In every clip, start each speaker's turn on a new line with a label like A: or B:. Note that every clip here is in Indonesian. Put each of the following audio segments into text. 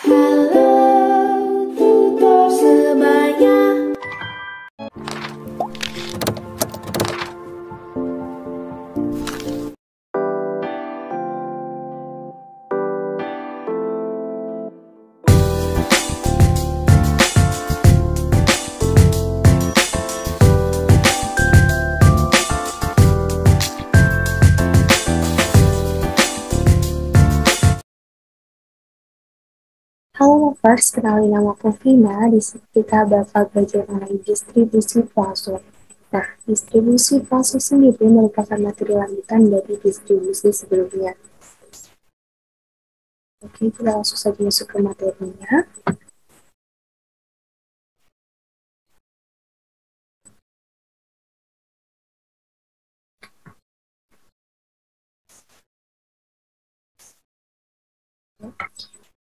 A: Halo tutor sebaya.
B: Halo lovers, kenalin nama aku Vina. Di sini kita bakal belajar mengenai distribusi Poisson. Nah, distribusi Poisson sendiri merupakan materi lanjutan dari distribusi sebelumnya. Oke, kita langsung saja masuk ke materinya.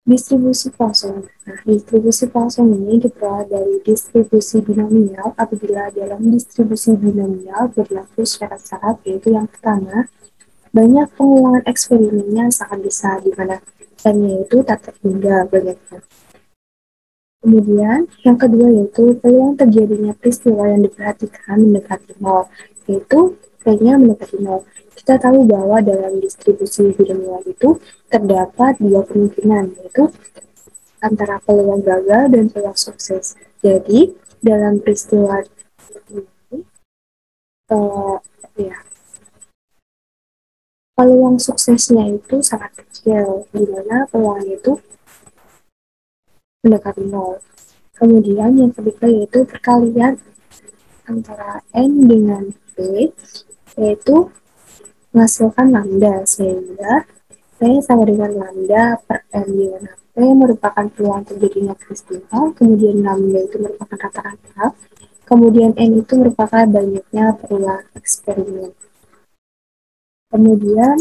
B: Distribusi Poisson. Nah, distribusi Poisson ini diperoleh dari distribusi binomial apabila dalam distribusi binomial berlaku syarat-syarat, yaitu yang pertama, banyak pengulangan eksperimennya sangat besar, di mana n-nya itu tak terhingga banyaknya. Kemudian, yang kedua yaitu peluang terjadinya peristiwa yang diperhatikan mendekati nol, yaitu P-nya mendekati nol. Kita tahu bahwa dalam distribusi binomial itu terdapat dua kemungkinan, yaitu antara peluang gagal dan peluang sukses. Jadi, dalam peristiwa ini, ya, peluang suksesnya itu sangat kecil, di mana peluangnya itu mendekati nol. Kemudian yang ketiga yaitu perkalian antara N dengan P, yaitu menghasilkan lambda, sehingga P sama dengan lambda per N dengan P merupakan peluang terjadinya peristiwa, kemudian lambda itu merupakan rata-rata, kemudian N itu merupakan banyaknya peluang eksperimen. Kemudian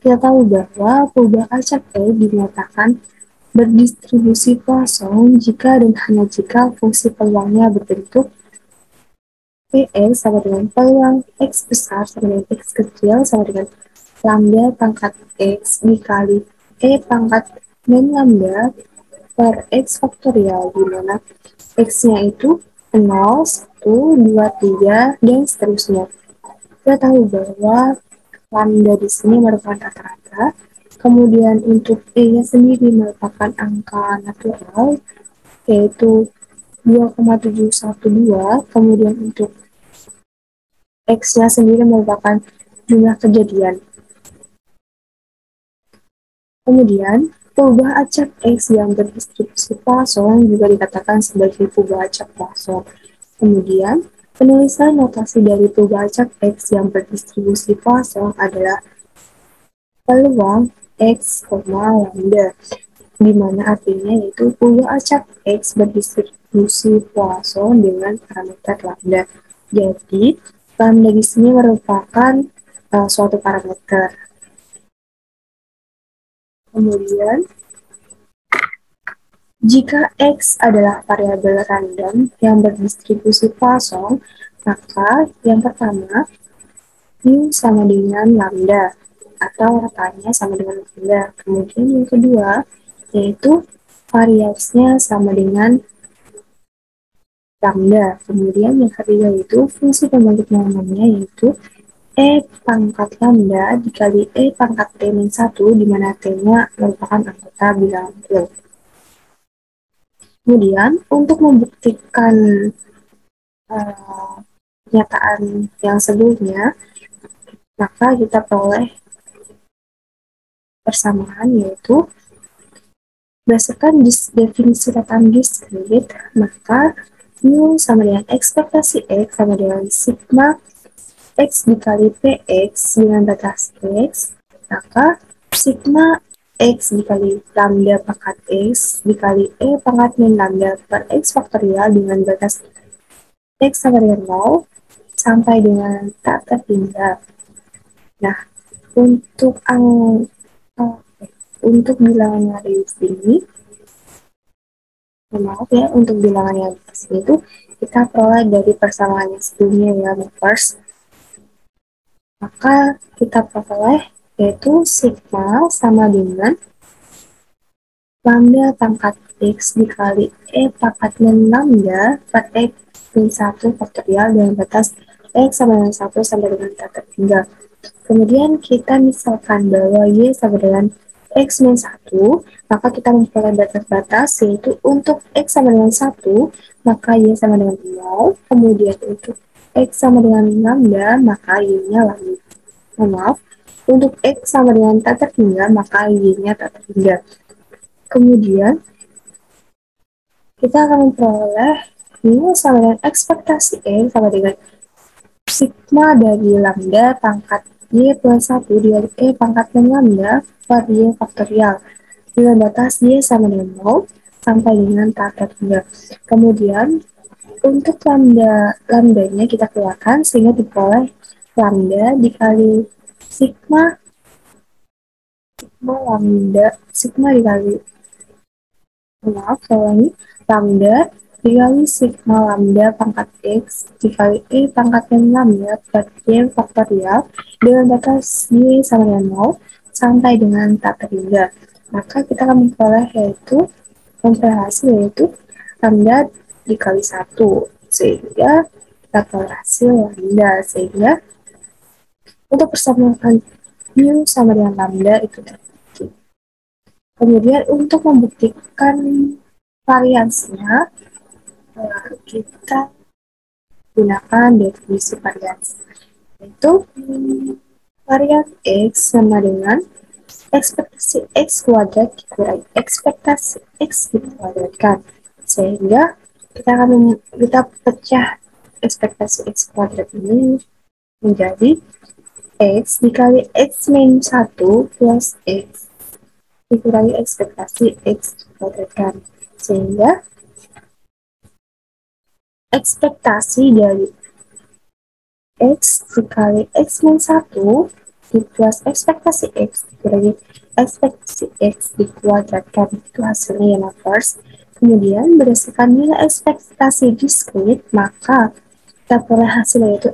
B: kita tahu bahwa perubahan acak P dinyatakan berdistribusi Poisson jika dan hanya jika fungsi peluangnya berbentuk Px sama dengan peluang X besar sama dengan X kecil sama dengan lambda pangkat X dikali E pangkat min lambda per X faktorial, di mana X-nya itu 0, 1, 2, 3, dan seterusnya. Kita tahu bahwa lambda di sini merupakan rata-rata, kemudian untuk E-nya sendiri merupakan angka natural, yaitu 2,712, kemudian untuk X-nya sendiri merupakan jumlah kejadian. Kemudian, perubahan acak X yang berdistribusi Poisson juga dikatakan sebagai perubahan acak Poisson. Kemudian, penulisan notasi dari perubahan acak X yang berdistribusi Poisson adalah peluang X, lambda, di mana artinya yaitu peluang acak X berdistribusi Poisson dengan parameter lambda. Jadi, lambda di sini merupakan suatu parameter. Kemudian, jika X adalah variabel random yang berdistribusi Poisson, maka yang pertama, mu sama dengan lambda, atau ratanya sama dengan lambda. Kemudian yang kedua, yaitu variansnya sama dengan lambda. Kemudian yang ketiga itu fungsi pembentuk normalnya yaitu E pangkat lambda dikali E pangkat T min 1, di mana T-nya merupakan anggota bilangan real. Kemudian, untuk membuktikan pernyataan yang sebelumnya, maka kita peroleh persamaan, yaitu berdasarkan definisi datang diskrit, maka mu sama dengan ekspektasi X sama dengan sigma X dikali PX dengan batas X, maka sigma X dikali lambda pangkat X dikali E pangkat min lambda per X faktorial dengan batas X sama dengan 0 sampai dengan tak terhingga. Nah, untuk untuk bilangan yang di sini, maaf ya, untuk bilangan yang di sini itu kita peroleh dari persamaan yang sebelumnya ya, first. Maka kita peroleh yaitu sigma sama dengan lambda pangkat X dikali pangkat min lambda per X min 1 faktorial dengan batas X sama dengan 1 sampai dengan tak terhingga. Kemudian kita misalkan bahwa Y sama dengan X min 1, maka kita memperoleh batas-batas, yaitu untuk X sama dengan 1, maka Y sama dengan 0. Kemudian untuk X sama dengan lambda, maka Y-nya lambda. Maaf, untuk X sama dengan tak terhingga, maka Y-nya tak terhingga. Kemudian, kita akan memperoleh Y sama dengan ekspektasi X sama dengan sigma dari lambda pangkat Y plus 1 dikali pangkat min lambda per Y faktorial dengan batas Y sama dengan 0 sampai dengan tak terhingga. Kemudian, untuk lambdanya kita keluarkan sehingga diperoleh lambda dikali sigma sigma dikali maaf saya ini lambda dikali sigma lambda pangkat X dikali pangkat min lambda per Y faktorial dengan batas Y sama dengan 0 sampai dengan tak terhingga. Maka kita akan memperoleh hasil yaitu lambda dikali 1 sehingga kita peroleh hasil lambda, sehingga untuk persamaan mu sama dengan lambda itu terbukti. Kemudian untuk membuktikan variansinya, kita gunakan definisi variansi, yaitu varian X sama dengan ekspektasi X kuadrat dikurangi ekspektasi X dikuadratkan, sehingga kita pecah ekspektasi X kuadrat ini menjadi X dikali X min 1 plus X dikurangi ekspektasi X dikuadratkan, sehingga ekspektasi dari X dikali X min 1 plus ekspektasi X dikurangi ekspektasi X dikuadratkan, itu hasilnya ya lovers. Kemudian berdasarkan nilai ekspektasi diskrit, maka kita peroleh hasil yaitu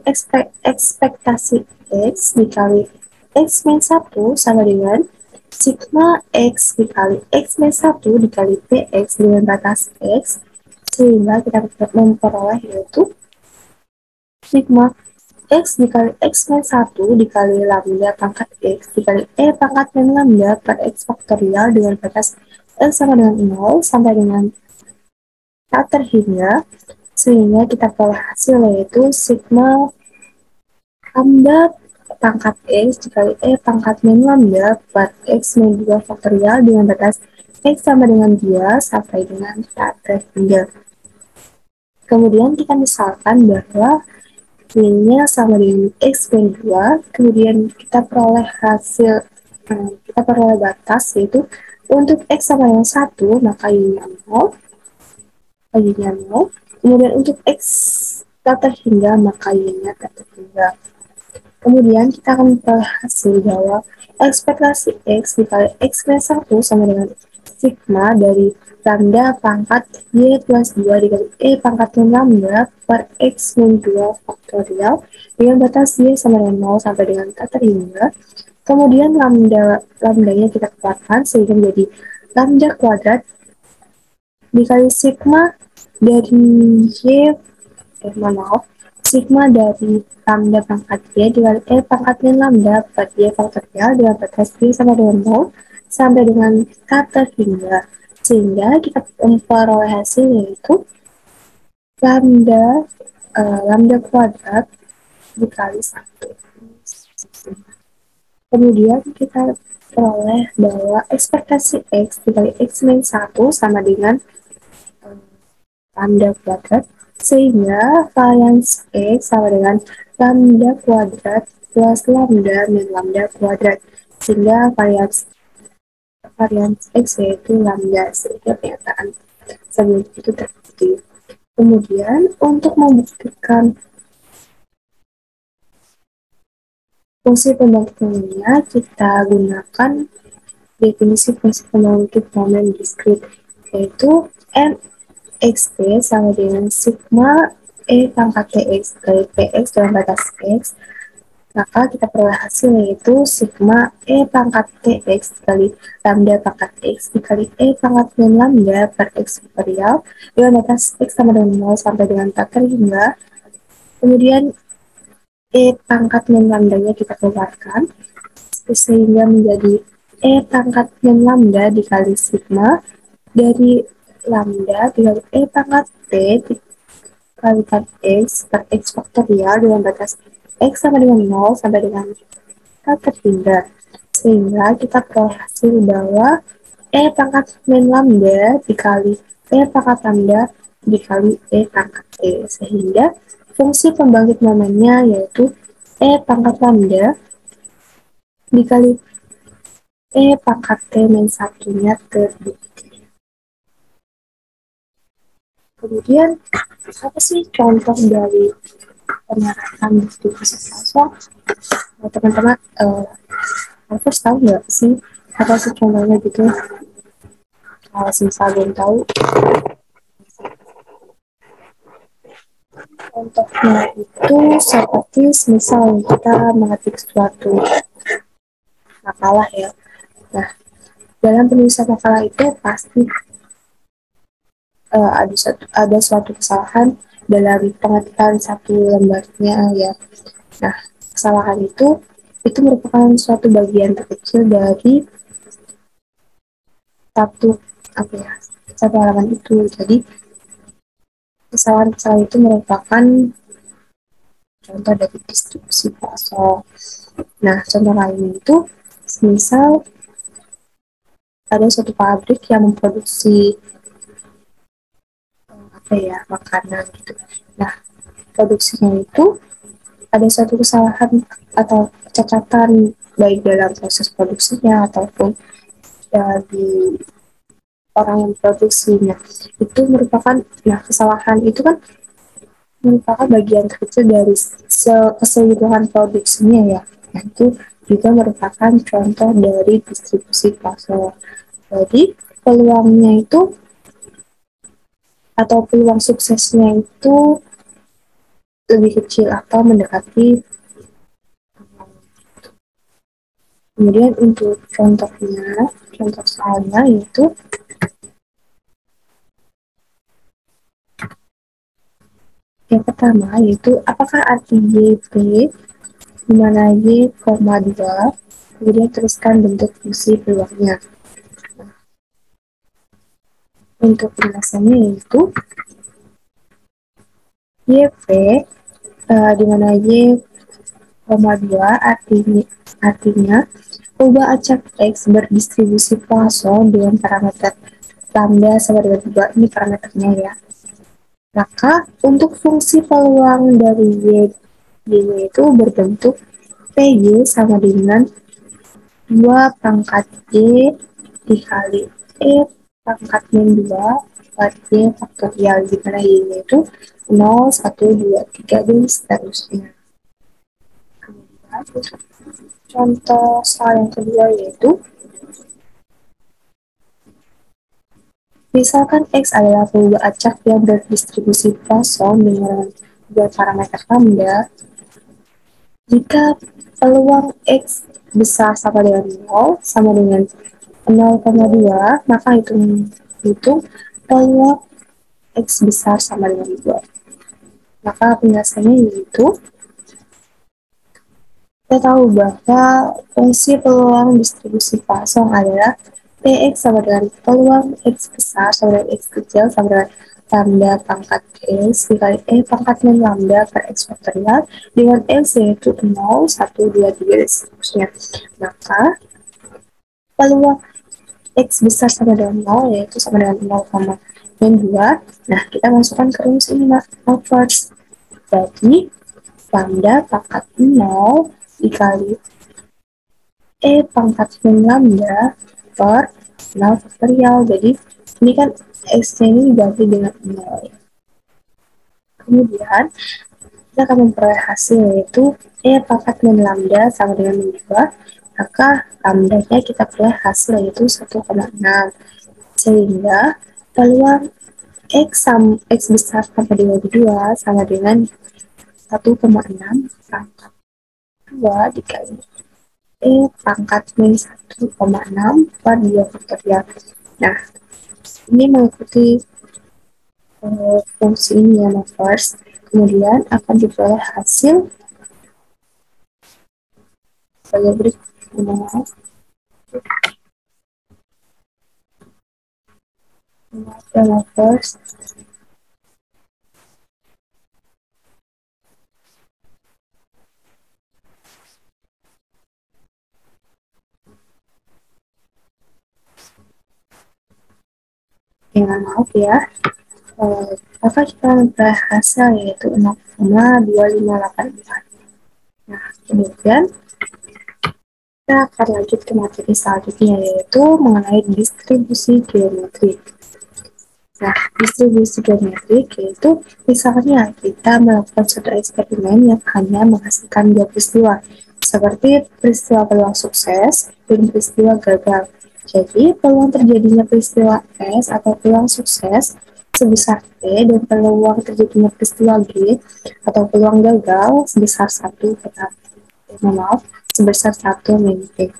B: ekspektasi X dikali X min 1 sama dengan sigma X dikali X min 1 dikali PX dengan batas X, sehingga kita memperoleh yaitu sigma X dikali X min 1 dikali lambda pangkat X dikali pangkat min lambda per X faktorial dengan batas X sama dengan 0 sampai dengan tak terhingga, sehingga kita peroleh hasil yaitu sigma lambda pangkat X dikali pangkat min lambda per X min 2 faktorial dengan batas X sama dengan 2 sampai dengan tak terhingga. Kemudian kita misalkan bahwa Y-nya sama dengan X min 2, kemudian kita peroleh batas yaitu untuk X sama dengan 1, maka Y-nya 0, kemudian untuk X tak terhingga, maka Y-nya tak terhingga. Kemudian kita akan memperoleh hasil bahwa ekspektasi X dikali X min 1 sama dengan sigma dari lambda pangkat Y plus 2 dikali pangkat min lambda per X min 2 faktorial dengan batas Y sama dengan 0 sampai dengan tak terhingga. Kemudian lambdanya kita keluarkan sehingga menjadi lambda kuadrat dikali sigma dari sigma dari lambda pangkat Y dikali pangkat min lambda per Y faktorial dengan batas Y sama dengan 0 sampai dengan tak terhingga, sehingga kita memperoleh hasil yaitu lambda kuadrat dikali 1. Kemudian kita peroleh bahwa ekspektasi X dikali X min 1 sama dengan lambda kuadrat, sehingga varians X sama dengan lambda kuadrat plus lambda min lambda kuadrat, sehingga varians X yaitu lambda, sehingga pernyataan sebelum itu terbukti. Kemudian untuk membuktikan fungsi pembangkit lainnya, kita gunakan definisi fungsi pembangkit momen diskrit, yaitu MXT sama dengan sigma pangkat TX kali PX dalam batas X Maka kita peroleh hasil yaitu sigma E pangkat TX dikali lambda pangkat X dikali E pangkat min lambda per X faktorial dengan batas X sama dengan 0 sampai dengan 4 hingga kemudian E pangkat min lambdanya kita keluarkan sehingga menjadi E pangkat min lambda dikali sigma dari lambda dikali E pangkat T dikalikan X per X faktorial dengan batas X sama dengan 0 sampai dengan terhindar sehingga kita peroleh hasil bahwa E pangkat min lambda dikali E pangkat lambda dikali E pangkat T sehingga fungsi pembangkit momennya yaitu E pangkat lambda dikali E pangkat T min satunya terbukti. Kemudian apa sih contoh dari penyerahan distribusi kosong? Nah, teman-teman harus tahu nggak sih apa sih contohnya gitu? Kalau misal belum tahu, contohnya itu seperti misal kita mengetik suatu makalah ya. Nah, dalam penulisan makalah itu pasti ada suatu kesalahan dalam pengetikan satu lembarnya ya. Nah, kesalahan itu merupakan suatu bagian terkecil dari satu apa ya satu halaman itu. Jadi kesalahan-kesalahan itu merupakan contoh dari distribusi kosong. Nah, contoh lain itu misal ada suatu pabrik yang memproduksi apa ya makanan gitu. Nah, produksinya itu ada suatu kesalahan atau kecacatan baik dalam proses produksinya ataupun dari orang yang produksinya itu merupakan kesalahan itu kan merupakan bagian kecil dari keseluruhan produksinya ya. Nah, itu juga merupakan contoh dari distribusi pasar. Jadi peluangnya itu atau peluang suksesnya itu lebih kecil atau mendekati. Kemudian untuk contoh soalnya yaitu yang pertama yaitu apakah arti YP di mana Y, 2 kemudian teruskan bentuk fungsi peluangnya. Untuk penjelasannya yaitu YP di mana Y, 2 artinya ubah acak X berdistribusi Poisson dengan parameter lambda sama dengan 2, ini parameternya ya. Maka untuk fungsi peluang dari Y itu berbentuk PY sama dengan 2 pangkat Y dikali E pangkat min 2 per Y faktorial di mana Y-nya itu 0, 1, 2, 3 dan seterusnya. Kemudian contoh soal yang kedua yaitu misalkan X adalah perubahan acak yang berdistribusi Poisson dengan dua parameter lambda. Jika peluang X besar sama dengan 0 sama dengan 0,2, maka hitung peluang X besar sama dengan 2. Maka penjelasannya yaitu kita tahu bahwa fungsi peluang distribusi Poisson adalah Px sama dengan peluang X besar sama dengan X kecil sama dengan lambda pangkat X dikali E pangkat min lambda per X faktorial dengan X yaitu 0, 1, 2, 3, dan seterusnya. Maka peluang X besar sama dengan 0 yaitu sama dengan 0,2. Nah, kita masukkan ke rumus ini first. Jadi lambda pangkat 0 dikali E pangkat min lambda per 0 faktorial. Jadi ini kan X-nya ini diganti dengan 0. Kemudian kita akan memperoleh hasil yaitu E pangkat min lambda sama dengan min 2. Maka lambdanya kita peroleh hasil yaitu 1,6. Sehingga peluang X besar sampai dengan 2 sama dengan 1,6 pangkat 2 dikali pangkat min 1,6 per 2 faktorial. Nah, ini mengikuti fungsi ini ya, lovers. Kemudian akan diperoleh hasil sebagai berikut. Ya, lovers. Dengan maaf ya, maka kita memperoleh hasil yaitu 6,2584. Nah, kemudian kita akan lanjut ke materi selanjutnya yaitu mengenai distribusi geometri. Nah, distribusi geometrik yaitu misalnya kita melakukan suatu eksperimen yang hanya menghasilkan dua peristiwa, seperti peristiwa peluang sukses dan peristiwa gagal. Jadi, peluang terjadinya peristiwa S atau peluang sukses sebesar P dan peluang terjadinya peristiwa G atau peluang gagal sebesar 1 maaf, sebesar 1 min P.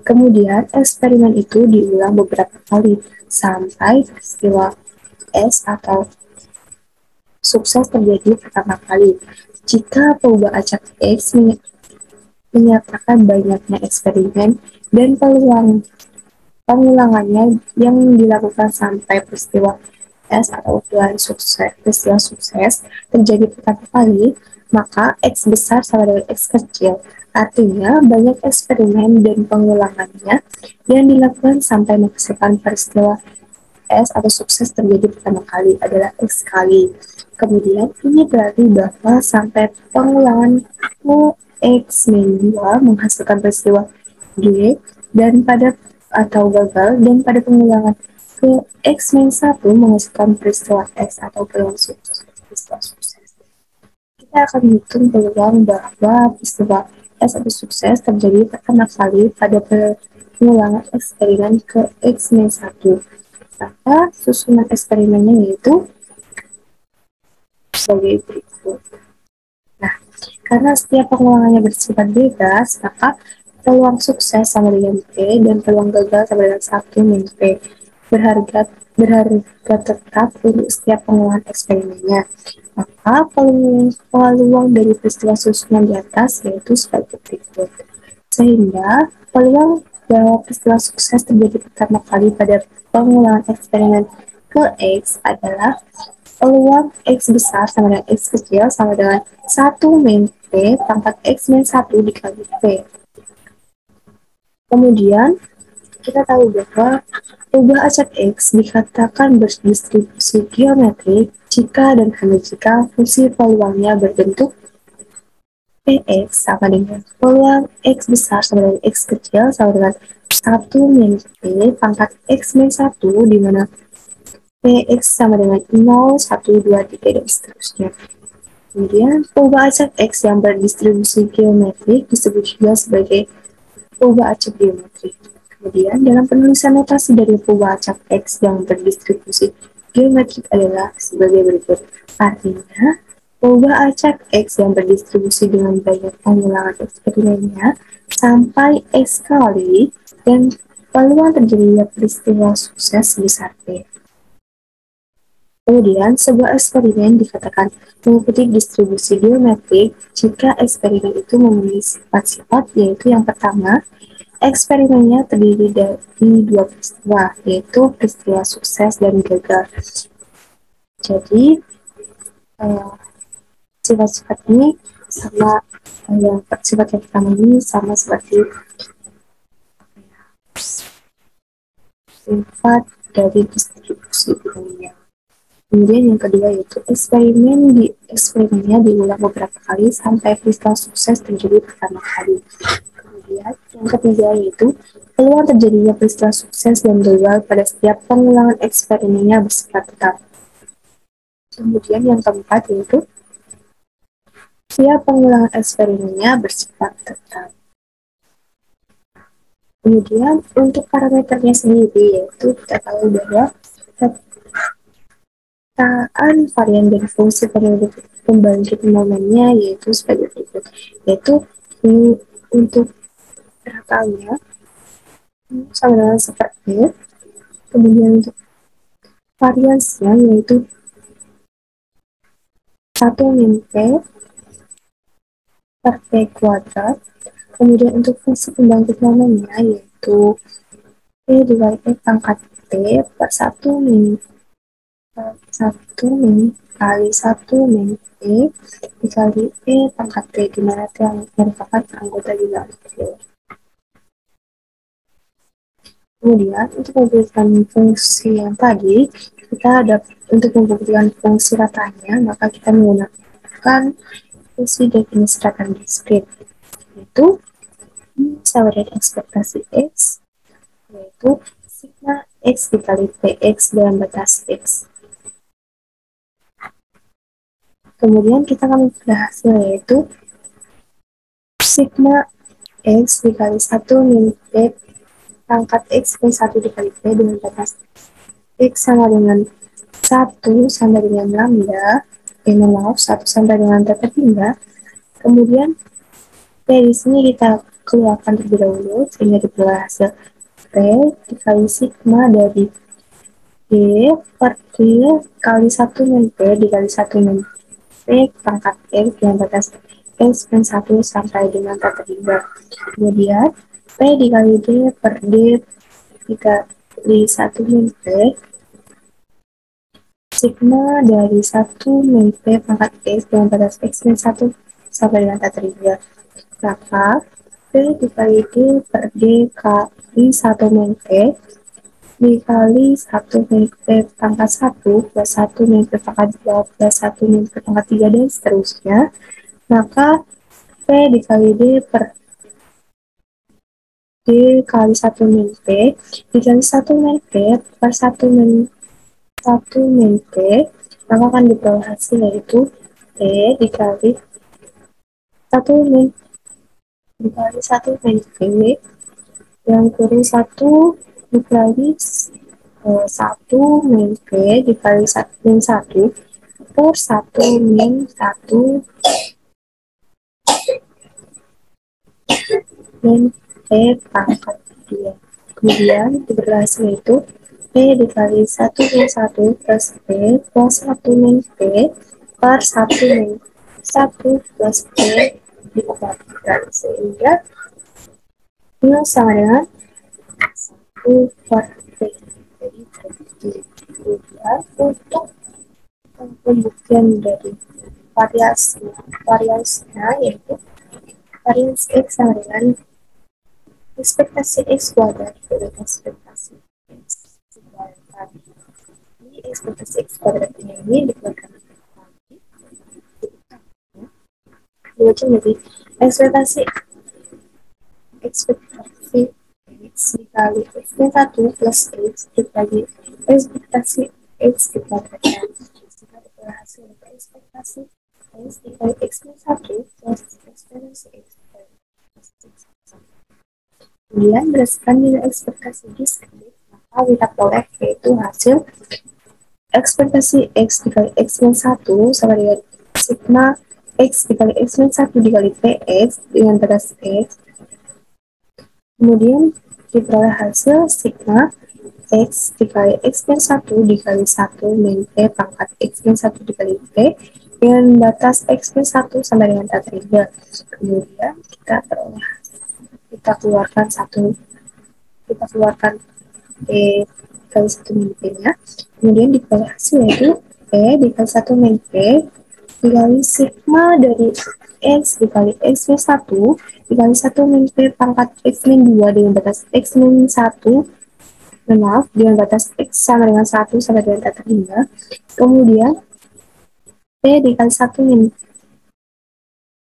B: Kemudian, eksperimen itu diulang beberapa kali sampai peristiwa S atau sukses terjadi pertama kali. Jika pengubah acak X menyatakan banyaknya eksperimen dan peluang pengulangannya yang dilakukan sampai peristiwa S atau peristiwa sukses terjadi pertama kali, maka X besar sama dengan X kecil. Artinya, banyak eksperimen dan pengulangannya yang dilakukan sampai menghasilkan peristiwa S atau sukses terjadi pertama kali adalah X kali. Kemudian ini berarti bahwa sampai pengulangan X min 2 menghasilkan peristiwa G dan pada atau gagal dan pada pengulangan ke X min 1 menghasilkan peristiwa X atau peluang sukses. Peristiwa sukses. Kita akan menghitung peluang bahwa peristiwa S atau sukses terjadi pertama kali pada pengulangan eksperimen ke X min 1. Maka susunan eksperimennya yaitu sebagai berikut. Nah, karena setiap pengulangannya bersifat bebas, maka peluang sukses sama dengan P dan peluang gagal sama dengan 1 min P. Berharga berharga tetap untuk setiap pengulangan eksperimennya. Maka peluang dari peristiwa susunan di atas yaitu sebagai berikut. Sehingga peluang bahwa peristiwa sukses terjadi pertama kali pada pengulangan eksperimen ke X adalah peluang X besar sama dengan X kecil sama dengan 1 min P pangkat X min 1 dikali P. Kemudian, kita tahu bahwa ubah acak X dikatakan berdistribusi geometrik jika dan hanya jika fungsi peluangnya berbentuk Px sama dengan peluang X besar sama dengan X kecil sama dengan 1 min P pangkat X min 1 di mana Px sama dengan 0, 1, 2, 3, dan seterusnya. Kemudian, perubahan acak X yang berdistribusi geometrik disebut juga sebagai perubahan acak geometrik. Kemudian, dalam penulisan notasi dari perubahan acak X yang berdistribusi geometrik adalah sebagai berikut. Artinya, perubahan acak X yang berdistribusi dengan banyak pengulangan eksperimennya sampai X kali dan peluang terjadinya peristiwa sukses sebesar P. Kemudian, sebuah eksperimen dikatakan mengikuti distribusi geometrik jika eksperimen itu memiliki sifat-sifat, yaitu yang pertama, eksperimennya terdiri dari dua peristiwa, yaitu peristiwa sukses dan gagal. Jadi, sifat-sifat ini sama yang sifat yang pertama ini sama seperti sifat dari distribusi geometrik. Kemudian yang kedua yaitu eksperimennya diulang beberapa kali sampai peristiwa sukses terjadi pertama kali. Kemudian yang ketiga yaitu peluang terjadinya peristiwa sukses dan gagal pada setiap pengulangan eksperimennya bersifat tetap. Kemudian yang keempat yaitu setiap pengulangan eksperimennya bersifat tetap. Kemudian untuk parameternya sendiri yaitu kita tahu bahwa pemetaan varian dan fungsi pembangkit momennya yaitu sebagai berikut, yaitu Ini untuk rakalnya sama dengan seperti, kemudian untuk variansnya yaitu 1 min P per P kuadrat. Kemudian untuk fungsi pembangkit namanya yaitu P dikali P pangkat T per 1 min kali 1 min P dikali P pangkat T, di mana T yang merupakan anggota dinamik. Kemudian untuk memberikan fungsi yang tadi, kita ada untuk membuktikan fungsi ratanya, maka kita menggunakan fungsi definisi rata diskrit, yaitu sama dengan ekspektasi X, yaitu sigma X dikali Px dalam batas X. Kemudian kita akan berhasil yaitu sigma X dikali 1 min P pangkat X plus 1 dikali P dengan batas X sama dengan 1 sampai dengan lambda, maaf, 1 sampai dengan teta hingga. Kemudian P di sini kita keluarkan terlebih dahulu sehingga diperoleh hasil P dikali sigma dari D per D kali 1 min P dikali 1 min P pangkat X dengan batas X min 1 sampai dengan teta hingga. Kemudian P dikali D per D dikali 1 min P sigma dari 1 min P pangkat X dengan batas X min 1 sampai dengan teta hingga. Maka P dikali D per D kali 1 min P dikali 1 min P pangkat 1 plus 1 min P pangkat 2 plus 1 min P pangkat 3 dan seterusnya. Maka P dikali D per D kali 1 min P dikali 1 min P per 1 min P, maka akan diperoleh hasil yaitu P dikali 1 min dikali 1 min P yang kurang 1 dikali 1 min P dikali 1 min 1 per 1 min 1 min P pangkat 2. Kemudian berhasil itu P dikali 1 min 1 plus P plus 1 min P per 1 min 1 plus P dikuatkan sehingga ini sama dengan 1 per P. Jadi terbukti. Kemudian untuk pembuktian dari variansnya yaitu varians X sama dengan ekspektasi X kuadrat dari ekspektasi X kuadrat. Ini ekspektasi X kuadrat ini dikeluarkan jadi ekspektasi X dikali X min 1 plus X dikali ekspektasi X dikuadratkan sehingga berhasil ekspektasi X dikali X min 1 plus ekspektasi X dikali kemudian berdasarkan nilai ekspektasi diskrit, maka kita peroleh yaitu hasil ekspektasi X dikali X min 1 sama dengan sigma X dikali X min 1 dikali Px dengan batas X. Kemudian diperoleh hasil sigma X dikali X min 1 dikali 1 min P pangkat X min 1 dikali P dengan batas X min 1 sama dengan teta 3. Kemudian kita keluarkan P dikali 1 min P nya. Kemudian diperoleh hasil yaitu P dikali 1 min P dikali sigma dari X dikali X min 1 dikali 1 min P pangkat X min 2 dengan batas X min 1 maaf dengan batas X sama dengan 1 sampai dengan teta 3. Kemudian P dikali 1 min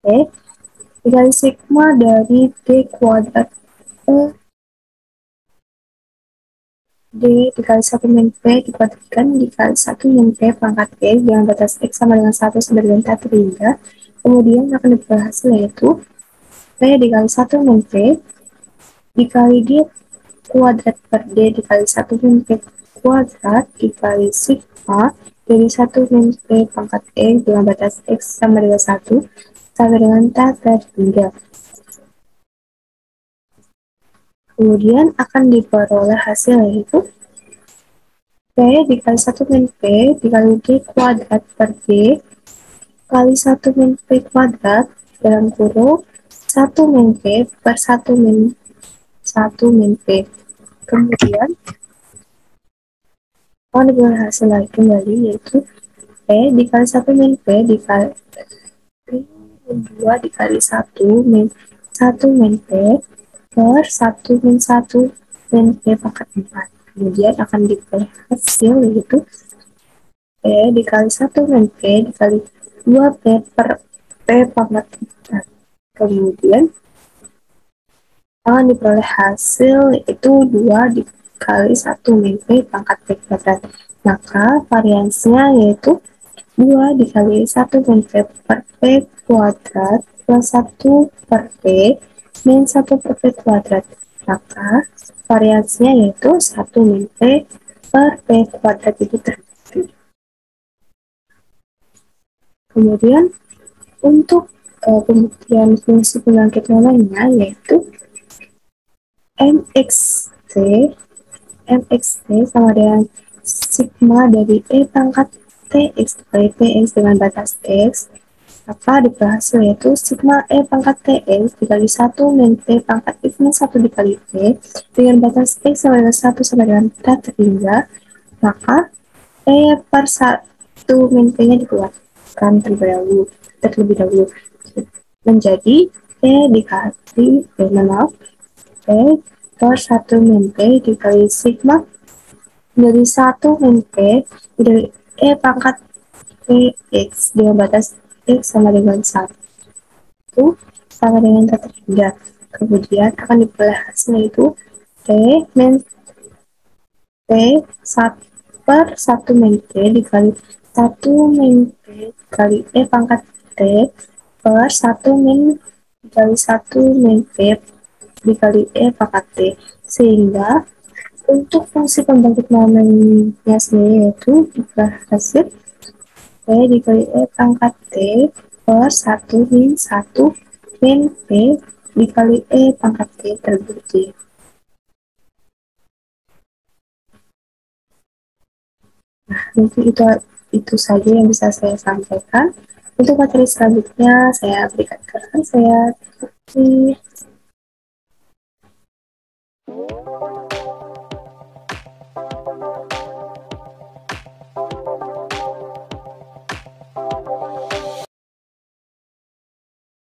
B: P dikali sigma dari D kuadrat D dikali 1 min P dikuadratkan dikali 1 min P pangkat P dengan batas X sama dengan 1 sampai dengan teta 3. Kemudian akan diperoleh hasil yaitu P dikali 1 min P dikali D kuadrat per D dikali 1 min P kuadrat dikali sigma dari 1 min P pangkat E dengan batas X sama dengan 1 sampai dengan teta 3. Kemudian akan diperoleh hasil yaitu P dikali 1 min P dikali G kuadrat per G kali 1 min P kuadrat dalam kurung 1 min P per 1 min P. Kemudian akan diperoleh hasil lagi kembali yaitu P dikali 1 min P dikali min 2 dikali 1 min P per 1 min P pangkat 4. Kemudian akan diperoleh hasil yaitu P dikali 1 min P dikali 2P per P pangkat 4. Kemudian akan diperoleh hasil yaitu 2 dikali 1 min P pangkat P kuadrat. Maka variansinya yaitu 2 dikali 1 min P per P kuadrat plus 1 per P min 1 per P kuadrat. Maka variansinya yaitu 1 min P per P kuadrat itu terbagi. Kemudian untuk pembuktian fungsi pembangkit lainnya yaitu MXT sama dengan sigma dari E pangkat TX dikali TX dengan batas X, maka diperhasil yaitu sigma E pangkat TX dikali 1 min P pangkat X min 1 dikali P dengan batas X sama dengan 1 sama dengan 4 terhingga, maka P per 1 min P-nya dikeluarkan terlebih dahulu menjadi P dikali P per 1 min P dikali sigma dari 1 min P dari E pangkat Px dengan batas X sama dengan 1 sama dengan 3. Kemudian akan diperoleh hasilnya itu P min P per 1 min P dikali 1 min P dikali E pangkat T per 1 min dikali 1 min P dikali E pangkat T, sehingga untuk fungsi pembangkit momennya sendiri yaitu hasil P dikali E pangkat T per 1 min 1 min P dikali E pangkat T terbagi. Nah, mungkin itu saja yang bisa saya sampaikan. Untuk materi selanjutnya saya berikan ke saya. Terima kasih.